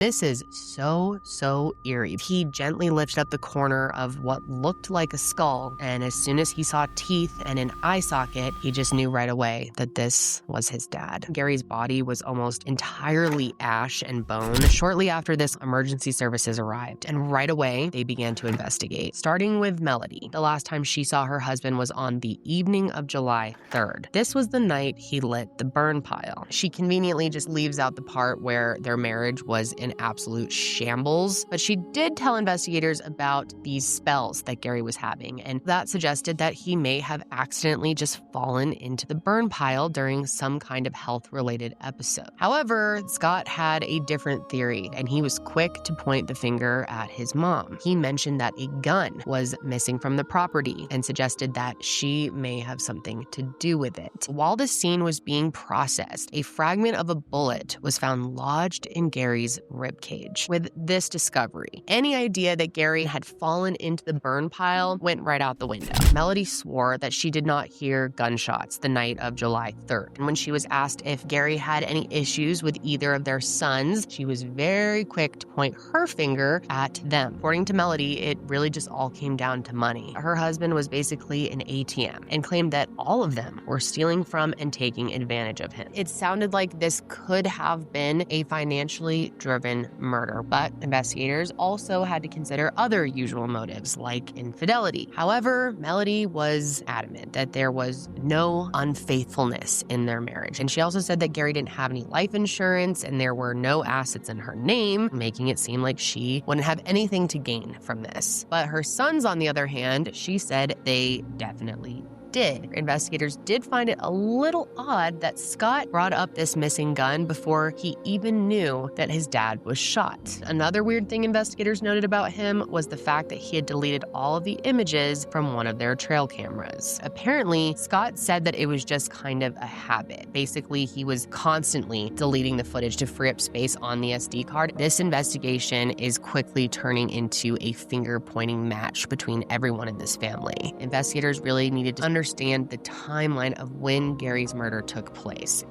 This is so eerie. He gently lifted up the corner of what looked like a skull, and as soon as he saw teeth and an eye socket, he just knew right away that this was his dad. Gary's body was almost entirely ash and bone. Shortly after this, emergency services arrived, and right away, they began to investigate, starting with Melody. The last time she saw her husband was on the evening of July 3rd. This was the night he lit the burn pile. She conveniently just leaves out the part where their marriage was in absolute shambles, but she did tell investigators about these spells that Gary was having, and that suggested that he may have accidentally just fallen into the burn pile during some kind of health-related episode. However, Scott had a different theory, and he was quick to point the finger at his mom. He mentioned that a gun was missing from the property and suggested that she may have something to do with it. While the scene was being processed, a fragment of a bullet was found lodged in Gary's ribcage. With this discovery, any idea that Gary had fallen into the burn pile went right out the window. Melody swore that she did not hear gunshots the night of July 3rd. And when she was asked if Gary had any issues with either of their sons, she was very quick to point her finger at them. According to Melody, it really just all came down to money. Her husband was basically an ATM and claimed that all of them were stealing from and taking advantage of him. It sounded like this could have been a financially driven murder, but investigators also had to consider other usual motives like infidelity. However, Melody was adamant that there was no unfaithfulness in their marriage, and she also said that Gary didn't have any life insurance and there were no assets in her name, making it seem like she wouldn't have anything to gain from this. But her sons, on the other hand, she said they definitely did. Investigators did find it a little odd that Scott brought up this missing gun before he even knew that his dad was shot. Another weird thing investigators noted about him was the fact that he had deleted all of the images from one of their trail cameras. Apparently, Scott said that it was just kind of a habit. Basically, he was constantly deleting the footage to free up space on the SD card. This investigation is quickly turning into a finger-pointing match between everyone in this family. Investigators really needed to understand the timeline of when Gary's murder took place.